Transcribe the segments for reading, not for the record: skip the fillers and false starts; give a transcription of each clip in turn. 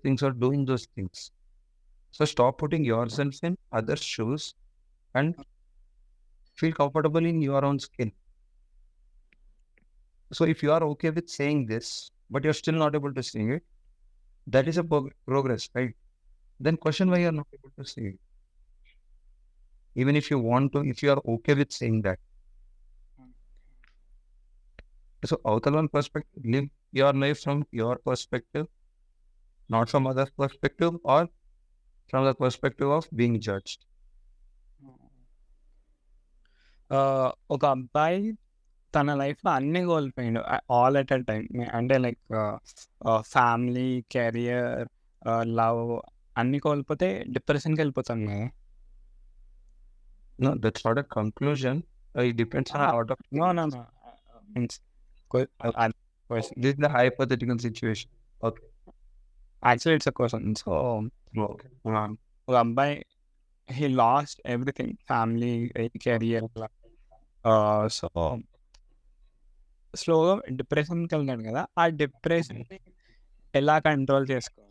things or doing those things. So stop putting yourself in others' shoes and feel comfortable in your own skin. So if you are okay with saying this, but you're still not able to say it, that is a progress, right? Then question why you're not able to say it. Even if you want to, if you are okay with saying that. So Avtalan perspective, live your life from your perspective, not from other perspective or from the perspective of being judged. ఒక అబ్బాయి తన లైఫ్లో అన్ని కోల్పోయిండు all at a time. అంటే like family, career, love అన్ని కోల్పోతే డిప్రెషన్కి వెళ్ళిపోతాం కదా. No, that's not a conclusion. It depends on a lot of things. No. Means This is the hypothetical situation. Okay. Actually it's a question. So Okay. ఒక అబ్బాయి he lost everything, family, career. So స్లోగా డిప్రెషన్కి వెళ్ళాడు కదా. ఆ డిప్రెషన్ని ఎలా control చేసుకోవాలి?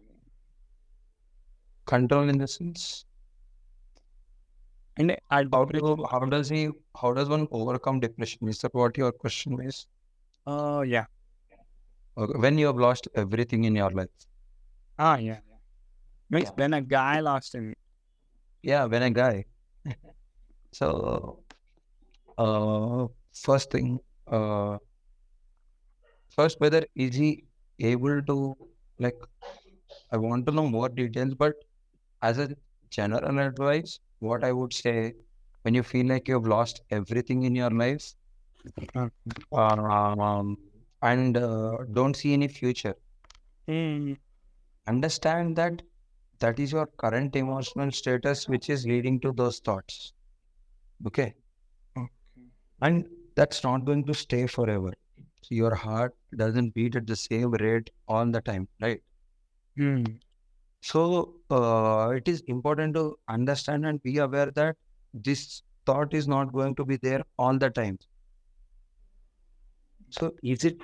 Control in the sense? అంటే how does one overcome depression? Is that what your question is? Yeah. Okay. When you have lost everything in your life. Yeah. Means when a guy lost him. Yeah, when a guy. So, first thing, first, whether is he able to, like, I want to know more details, but as a general advice, what I would say, when you feel like you've lost everything in your life, and don't see any future, understand that that is your current emotional status which is leading to those thoughts. Okay. And that's not going to stay forever. So your heart doesn't beat at the same rate all the time, right? So it is important to understand and be aware that this thought is not going to be there all the time. So is it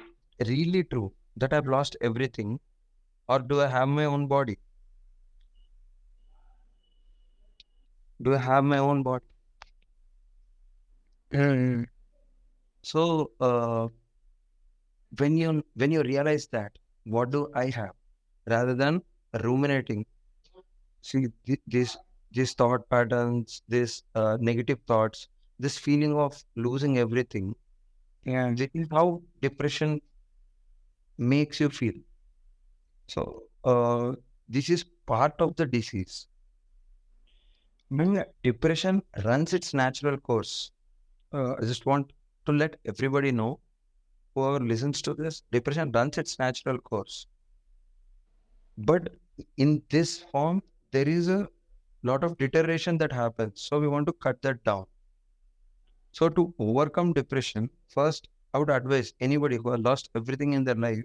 really true that I've lost everything, or do I have my own body? Do I have my own body? So when you realize that, what do I have, rather than ruminating, see these thought patterns, this negative thoughts, this feeling of losing everything. Yeah, this is how depression makes you feel. So this is part of the disease. When depression runs its natural course, I just want to let everybody know, whoever listens to this, depression runs its natural course. But in this form, there is a lot of deterioration that happens. So we want to cut that down. So to overcome depression, first, I would advise anybody who has lost everything in their life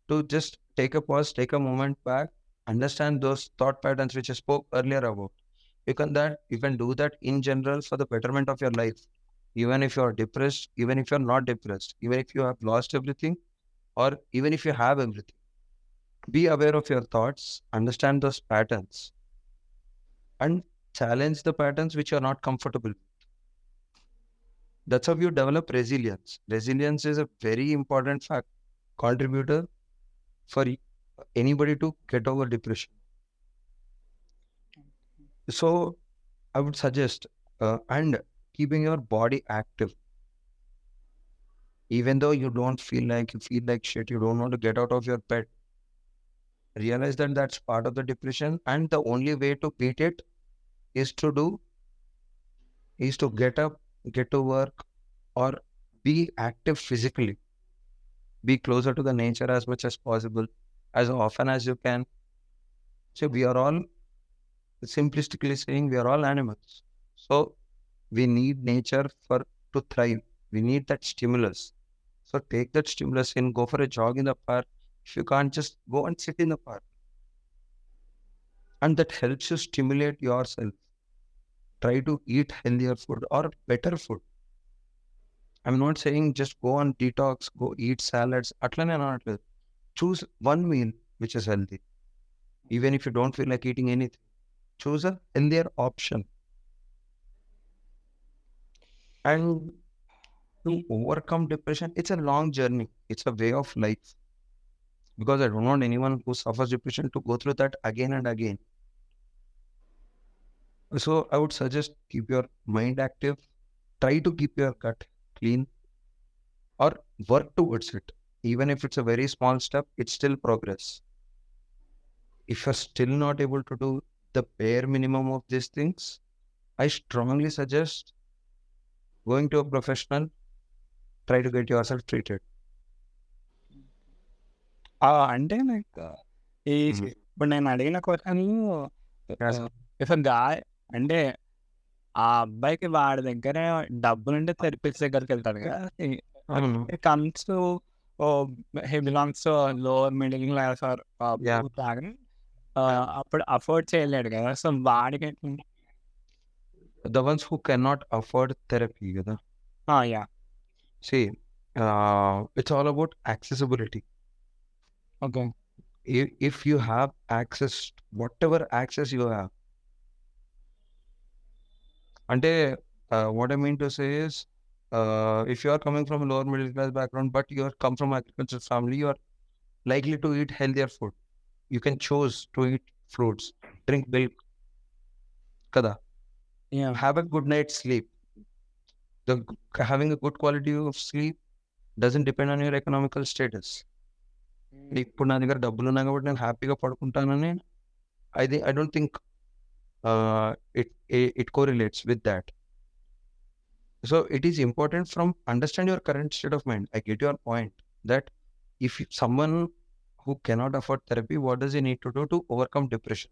to just take a pause, take a moment back, understand those thought patterns which I spoke earlier about. You can do that in general for the betterment of your life. Even if you are depressed, even if you are not depressed, even if you have lost everything, or even if you have everything, be aware of your thoughts, understand those patterns, and challenge the patterns which you are not comfortable with. That's how you develop resilience. Resilience is a very important contributor for anybody to get over depression. So I would suggest and keeping your body active. Even though you feel like shit, you don't want to get out of your bed, realize that that's part of the depression, and the only way to beat it is to get up, get to work, or be active physically. Be closer to the nature as much as possible, as often as you can. So we are all, simplistically saying, we are all animals. So we need nature to thrive. We need that stimulus. So take that stimulus in, go for a jog in the park. If you can't, just go and sit in the park. And that helps you stimulate yourself. Try to eat healthier food or better food. I'm not saying just go on detox, go eat salads. Choose one meal which is healthy. even if you don't feel like eating anything. Choose a healthier option. And to overcome depression, it's a long journey. It's a way of life. Because I don't want anyone who suffers depression to go through that again and again. So I would suggest keep your mind active, try to keep your gut clean, or work towards it. Even if it's a very small step, it's still progress. If you're still not able to do the bare minimum of these things, I strongly suggest going to a professional, try to get yourself treated. అంటే like ఈ Mhm. ఇప్పుడు నేను అడిగిన క్వశ్చన్‌లు Yes. If a guy అంటే ఆ అబ్బాయికి వాడి దగ్గర డబ్బులుంటే థెరపిస్ట్ దగ్గరికెళ్తాడు కదా! అవును. It comes to he belongs to lower middle class or Yeah. Poor background అప్పుడు అఫోర్డ్ చేయలేడు కదా! సో వాడికి The ones who cannot afford therapy, కదా. Yeah! See, it's all about accessibility. Okay. If you have access, whatever access you have, అంటే what I mean to say is, if you are coming from a lower middle class background, but you are come from agricultural family, you are likely to eat healthier food. You can choose to eat fruits, drink milk, kada. Yeah! Have a good night's sleep. Having a good quality of sleep doesn't depend on your economical status. ఇప్పుడు నా దగ్గర డబ్బులు ఉన్నాయి కాబట్టి నేను హ్యాపీగా పడుకుంటానని I don't think it correlates with that. So it is important from understand your current state of mind. I get your point that if someone who cannot afford therapy, what does he need to do to overcome depression?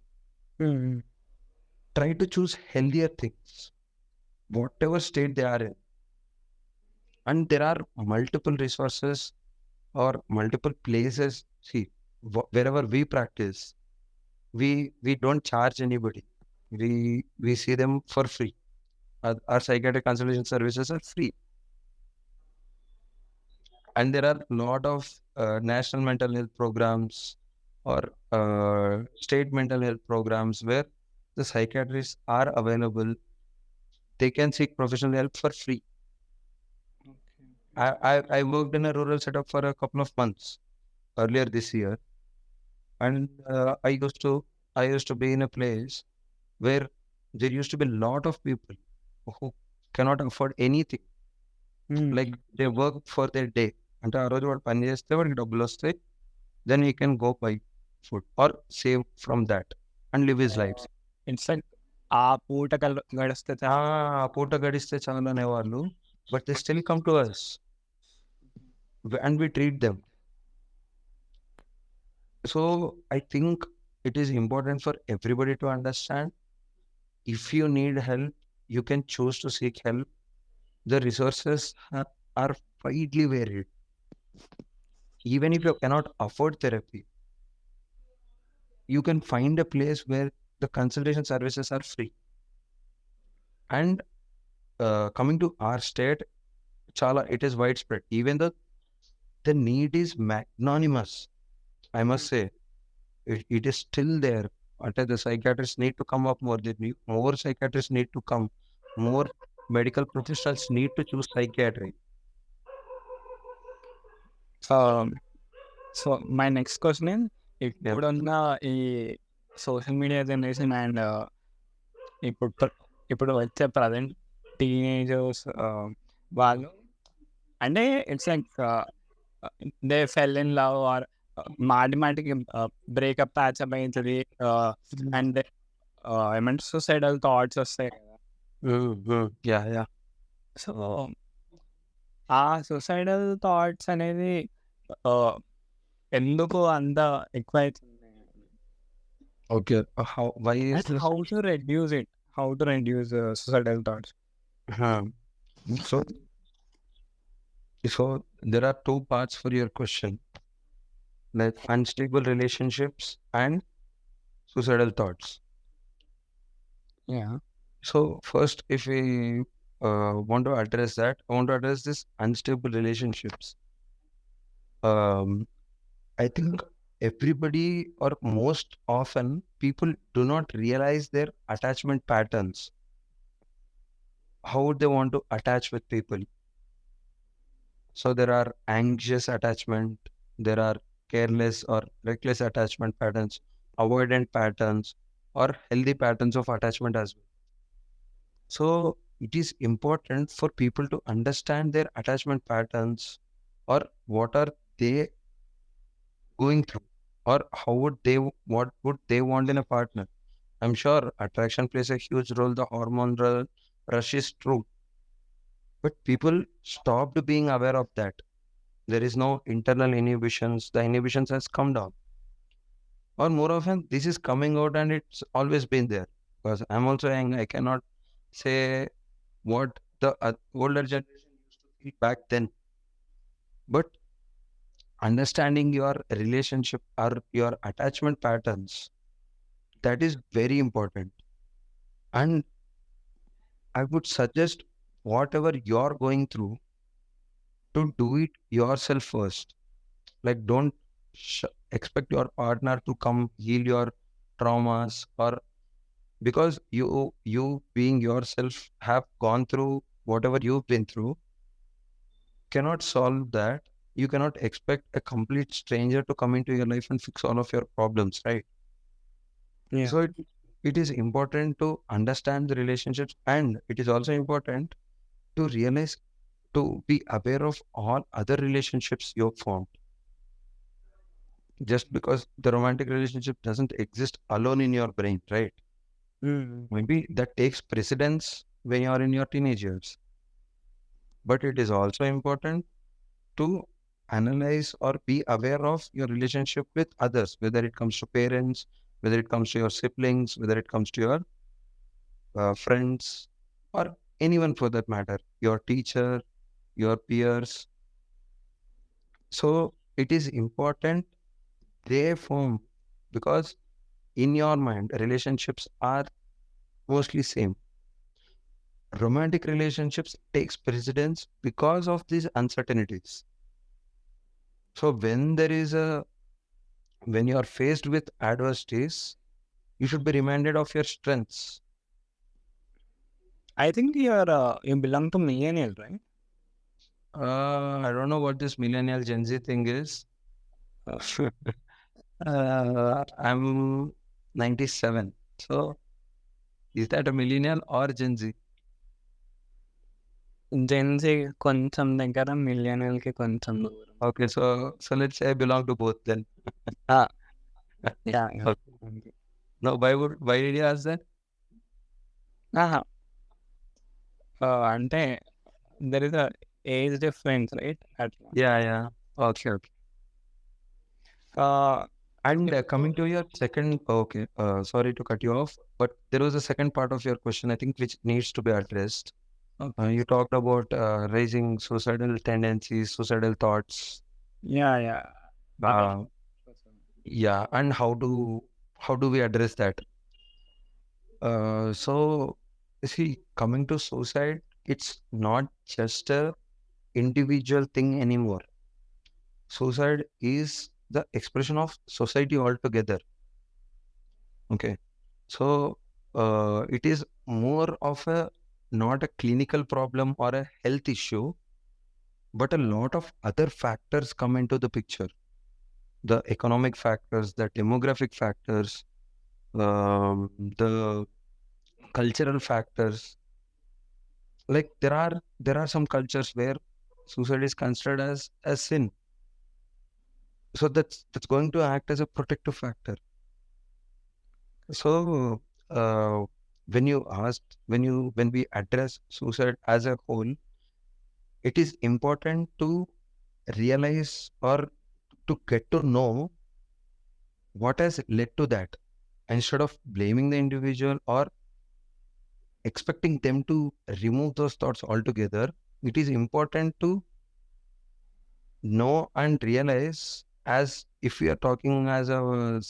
Try to choose healthier things, whatever state they are in. And there are multiple resources or multiple places. See, wherever we practice, we don't charge anybody. We see them for free. Our psychiatric consultation services are free. And there are a lot of national mental health programs or state mental health programs where the psychiatrists are available. They can seek professional help for free. I worked in a rural setup for a couple of months earlier this year, and I used to be in a place where there used to be a lot of people who cannot afford anything. Like they work for their day. అంటే ఆ రోజు వాడు పని చేస్తే వాడికి డబ్బులు వస్తాయి. Then he can go buy food or save from that and live his lives. It's like ఆ పూట గడిస్తే ఆ పూట గడిస్తే చాలు అనేవాళ్ళు, but they still come to us and we treat them. So I think it is important for everybody to understand, if you need help, you can choose to seek help. The resources are widely varied. Even if you cannot afford therapy, you can find a place where the consultation services are free. And coming to our state, it is widespread. Even though the need is magnanimous, I must say, it is still there. Until the psychiatrists need to come up more. More psychiatrists need to come. More medical professionals need to choose psychiatry. So my next question ఇప్పుడున్న ఈ social media generation and ఇప్పుడు వచ్చే present teenagers వాళ్ళు అంటే it's like they fell in love or మాటికి breakup patch up అవుతుంది and ఏమంటే suicidal thoughts వస్తాయి కదా. Yeah. సో ఆ సూసైడల్ థాట్స్ అనేది ఎందుకు అంత ఎక్కువ అవుతుంది? Okay. Why is this? How to reduce suicidal thoughts? So there are two parts for your question, like unstable relationships and suicidal thoughts. Yeah. So first, if we want to address that, I want to address this unstable relationships. I think everybody, or most often, people do not realize their attachment patterns. How would they want to attach with people? So there are anxious attachment, there are careless or reckless attachment patterns, avoidant patterns, or healthy patterns of attachment as well. So it is important for people to understand their attachment patterns, or what are they going through, or what would they want in a partner. I'm sure attraction plays a huge role. The hormonal rush is true, but people stopped being aware of that. There is no internal inhibitions. The inhibitions has come down, or more often, this is coming out, and it's always been there. Because I'm also young, I cannot say what the older generation used to feel back then. But understanding your relationship or your attachment patterns, that is very important. And I would suggest, whatever you're going through, to do it yourself first. Like, don't expect your partner to come heal your traumas, or because you being yourself have gone through whatever you've been through, cannot solve that. You cannot expect a complete stranger to come into your life and fix all of your problems, right? Yeah. So it is important to understand the relationships, and it is also important to realize, to be aware of all other relationships you've formed. Just because the romantic relationship doesn't exist alone in your brain, right? Mm. Maybe that takes precedence when you are in your teenage years. But it is also important to analyze or be aware of your relationship with others, whether it comes to parents, whether it comes to your siblings, whether it comes to your friends, or anyone for that matter, your teacher, your peers. So it is important they form, because in your mind, relationships are mostly same. Romantic relationships takes precedence because of these uncertainties. So when you are faced with adversities, you should be reminded of your strengths. I think you belong to millennial, right? I don't know what this millennial Gen Z thing is. Uh, I'm 97. So is that a millennial or Gen Z? Gen Z కొంచెం దగ్గర, మిలియనీల్‌కి కొంచెం దూరం. Okay, so let's say I belong to both then. ఆ! Yeah! Yeah! Okay. No, why did you ask that? అహా! అంటే there is a age difference, right? అట్లా. Yeah. Okay. ఆహ్, And ఇప్పుడు coming to your second, okay, sorry to cut you off, but there was a second part of your question, I think, which needs to be addressed. Okay. You talked about raising suicidal tendencies, suicidal thoughts. Yeah! Uh, yeah, and how do we address that? So, see, coming to suicide, it's not just a individual thing anymore. Suicide is the expression of society altogether. Okay, so it is more of a not a clinical problem or a health issue, but a lot of other factors come into the picture. The economic factors, the demographic factors, the cultural factors. Like there are some cultures where suicide is considered as a sin, so that's going to act as a protective factor. So when we address suicide as a whole, it is important to realize, or to get to know what has led to that, instead of blaming the individual or expecting them to remove those thoughts altogether. It is important to know and realize, as if we are talking as a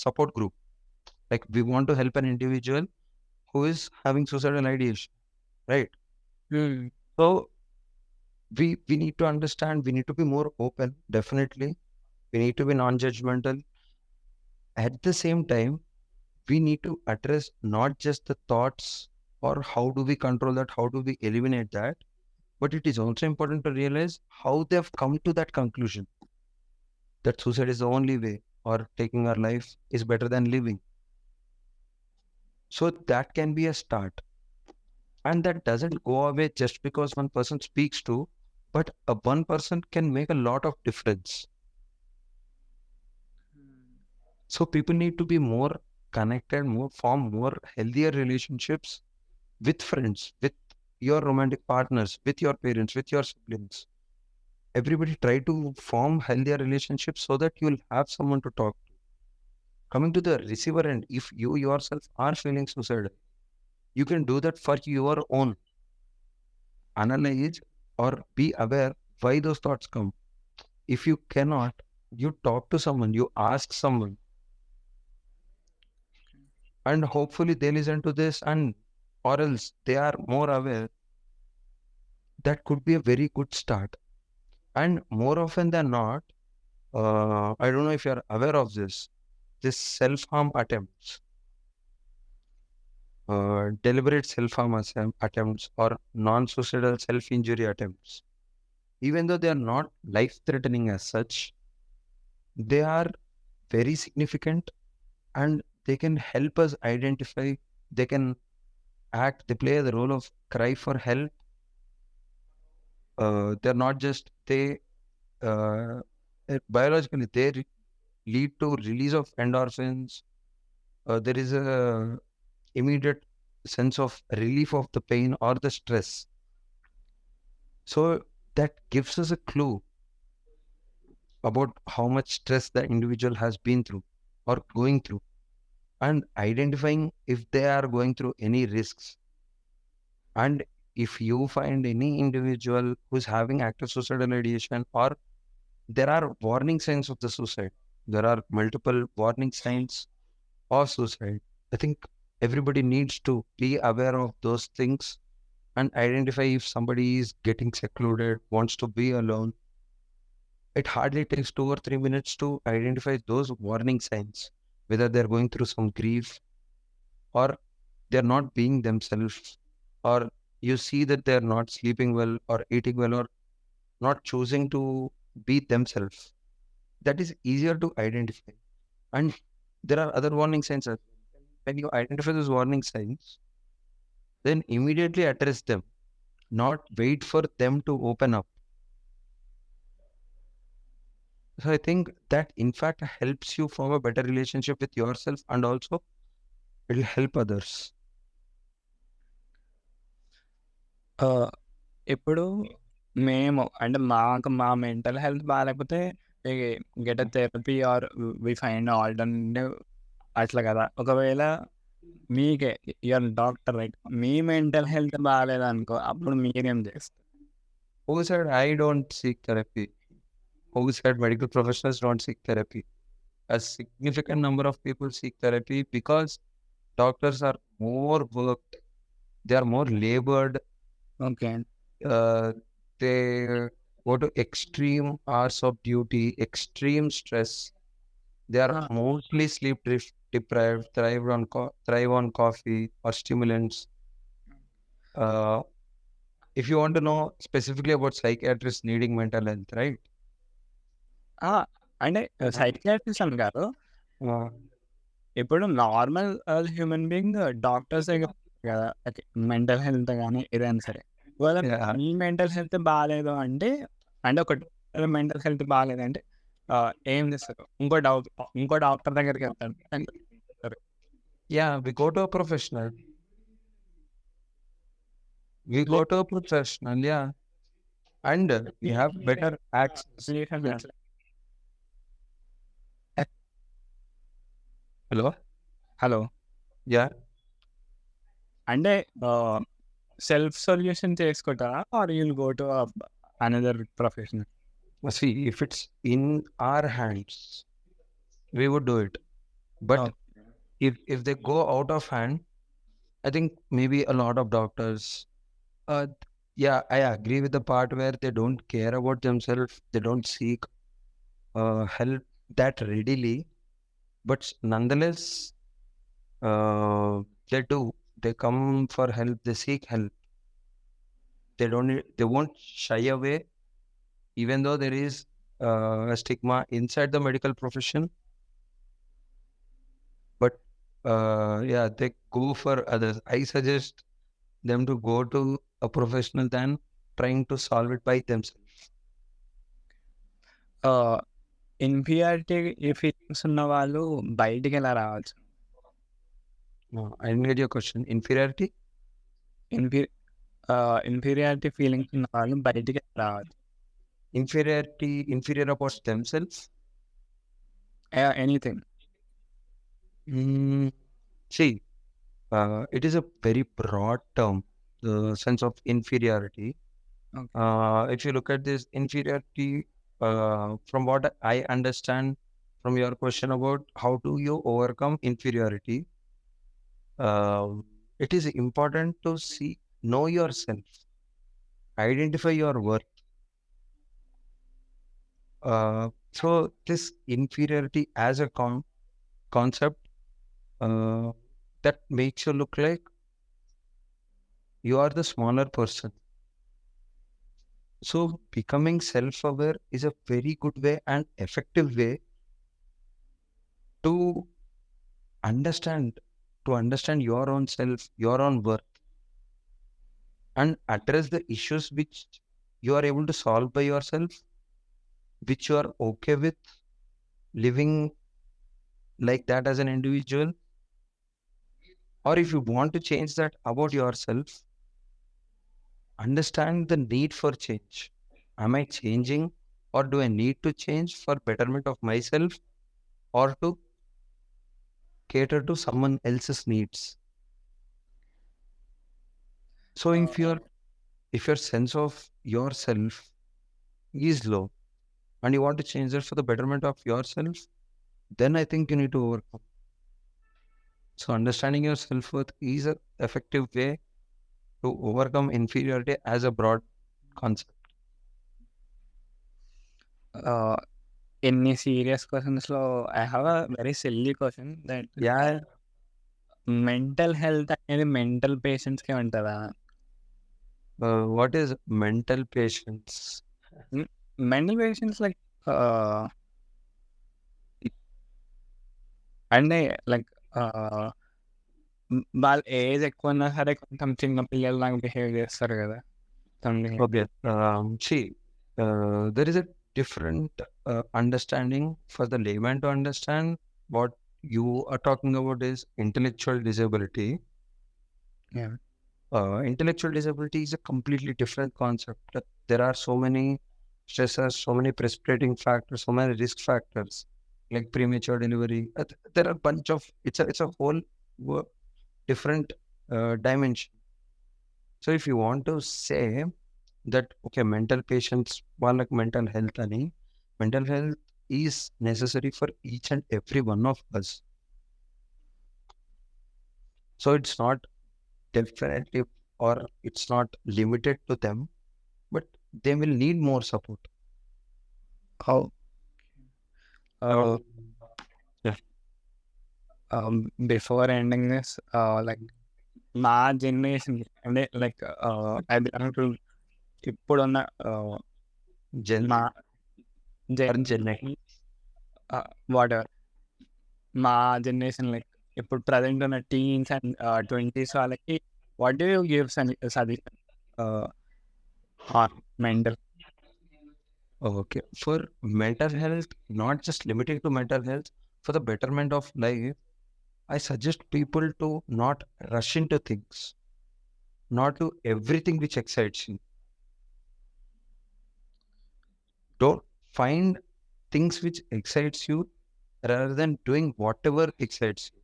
support group, like we want to help an individual who is having suicidal ideation, right? హ్మ్. So we need to understand, we need to be more open, definitely. We need to be non-judgmental. At the same time, we need to address not just the thoughts or how do we control that, how do we eliminate that, but it is also important to realize how they've come to that conclusion that suicide is the only way or taking our life is better than living. So that can be a start. And that doesn't go away just because one person speaks to, but a one person can make a lot of difference. So people need to be more connected, more form more healthier relationships with friends, with your romantic partners, with your parents, with your siblings. Everybody try to form healthier relationships so that you'll have someone to talk to. Coming to the receiver end, if you yourself are feeling suicidal, you can do that for your own. Analyze or be aware why those thoughts come. If you cannot, you talk to someone, you ask someone, and hopefully they listen to this, and or else they are more aware. That could be a very good start. And more often than not, I don't know if you're aware of this self-harm attempts, deliberate self-harm attempts or non-suicidal self-injury attempts. Even though they are not life-threatening as such, they are very significant and they can help us identify, they can they play the role of cry for help. They're not just, uh, biologically, lead to release of endorphins. There is a immediate sense of relief of the pain or the stress. So that gives us a clue about how much stress the individual has been through or going through, and identifying if they are going through any risks. And if you find any individual who's having active suicidal ideation, or there are warning signs of the suicide, there are multiple warning signs of suicide. I think everybody needs to be aware of those things and identify if somebody is getting secluded, wants to be alone. It hardly takes 2 or 3 minutes to identify those warning signs, whether they're going through some grief or they're not being themselves, or you see that they're not sleeping well or eating well or not choosing to be themselves. That is easier to identify. And there are other warning signs as well. When you identify those warning signs, then immediately address them, not wait for them to open up. So I think that in fact helps you form a better relationship with yourself, and also it will help others. ఇప్పుడు మేము అంటే మాకు మా mental health బాగాలేకపోతే get a therapy or we find alternative అట్లా కదా. ఒకవేళ మీకే యూఆర్ డాక్టర్ రైట్, మీ మెంటల్ హెల్త్ బాగాలేదనుకో, అప్పుడు మీరేం చేస్తారు? Who said I don't seek therapy? Who said medical professionals don't seek therapy? A significant number of people seek therapy because doctors are more worked, they are more labored, okay. they go to extreme hours of duty, extreme stress. They are mostly deprived, thrive on coffee or stimulants. Uh, if you want to know specifically about psychiatrists needing mental health, right? అంటే psychiatrist అని కాదు, Uh, ఇప్పుడు normal human being doctors కదా mental health కానీ ఏదైనా సరే. yeah. మీ mental health బాగాలేదు అంటే, అంటే ఒక మెంటల్ హెల్త్ బాగాలేదంటే ఏం చేస్తారు? ఇంకో డాక్టర్ దగ్గరికి వెళ్తారు. Yeah, we go to a professional. Yeah. And we have better access. Hello? Yeah. అంటే సెల్ఫ్ సొల్యూషన్ చేసుకుంటారా or you'll go to another professional? See, if it's in our hands, we would do it. But if they go out of hand, I think maybe a lot of doctors, uh, yeah, I agree with the part where they don't care about themselves, they don't seek help that readily. but nonetheless, they do. They come for help. They seek help. They won't shy away, even though there is a stigma inside the medical profession. But yeah, they go for others. I suggest them to go to a professional than trying to solve it by themselves. Inferiority feelings ఉన్న వాళ్ళు బయటికి ఎలా రావచ్చు? No, I didn't get your question. Inferiority? Infy inferiority feelings ఉన్న వాళ్ళు బయటికి ఎలా రావచ్చు? Inferior about themselves? Anything. See, it is a very broad term, the sense of inferiority. Okay. If you look at this inferiority, from what I understand from your question about how do you overcome inferiority, it is important to know yourself, identify your worth. So this inferiority as a concept that makes you look like you are the smaller person. So becoming self-aware is a very good way and effective way to understand your own self, your own worth, and address the issues which you are able to solve by yourself, which you are okay with living like that as an individual. Or if you want to change that about yourself, understand the need for change. Am I changing, or do I need to change for betterment of myself or to cater to someone else's needs? So if your sense of yourself is low and you want to change that for the betterment of yourself, then I think you need to overcome. So understanding your self-worth is an effective way to overcome inferiority as a broad concept. ఎన్ని serious క్వశ్చన్స్‌లో I have a very silly question that Yeah. Mental health అనేది mental పేషెంట్స్‌కే ఉంటదా? What is mental patience? Mental patients like అంటే like వాళ్ళ age ఎక్కువ ఉన్నా సరే కొంచెం చిన్న పిల్లల్లాగా బిహేవ్ చేస్తారు కదా! Something like Okay. See, there is a different understanding for the layman to understand. What you are talking about is intellectual disability. Yeah! Intellectual disability is a completely different concept. There are so many stressors, so many precipitating factors, so many risk factors, like premature delivery. There are a bunch of it's a whole different dimension. So if you want to say that okay, mental patients, like mental health is necessary for each and every one of us. So it's not definitely, or it's not limited to them, but they will need more support. How Yeah. Before ending this like మా జనరేషన్‌కి అంటే like I belong to ఇప్పుడున్న Gen మా or Gen X. Whatever మా generation like ఇప్పుడు present ఉన్న teens and 20s వాళ్ళకి what do you give suggestion on mental? Okay. For mental health, not just limited to mental health, for the betterment of life, I suggest people to not rush into things, not do everything which excites you. Don't find things which excites you rather than doing whatever excites you.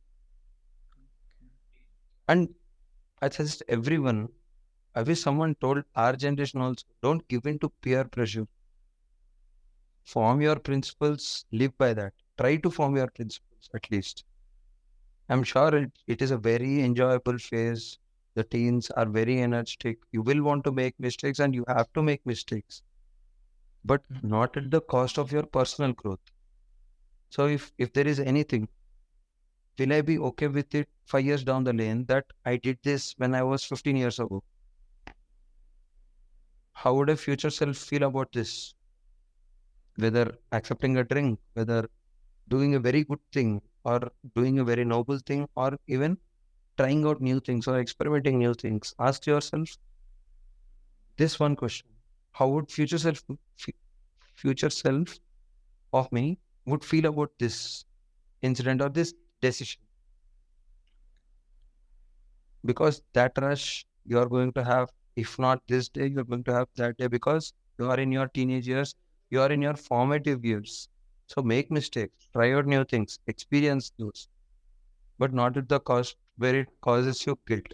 And I suggest everyone, I wish someone told our generation also, don't give in to peer pressure. Form your principles, live by that. Try to form your principles at least. I'm sure it is a very enjoyable phase. The teens are very energetic. You will want to make mistakes and you have to make mistakes, but not at the cost of your personal growth. So if there is anything, will I be okay with it 5 years down the lane that I did this when I was 15 years ago? How would a future self feel about this? Whether accepting a drink, whether doing a very good thing, or doing a very noble thing, or even trying out new things or experimenting new things. Ask yourself this one question: how would future self of me would feel about this incident or this decision? Because that rush you are going to have, if not this day, you're going to have that day, because you are in your teenage years, you are in your formative years. So make mistakes, try out new things, experience those, but not at the cost where it causes you guilt.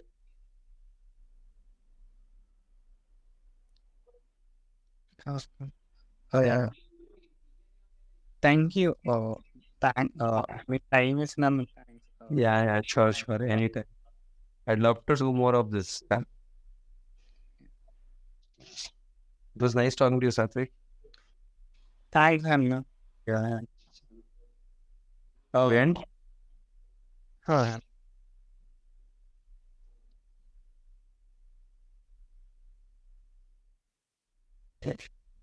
Awesome. Yeah. Yeah. Thank you. My time is none. Thanks. Yeah, sure, sure. Anytime. I'd love to do more of this. Yeah. It was nice talking to you, Satvik. Thanks, Anna. Yeah. Oh, And oh, yeah.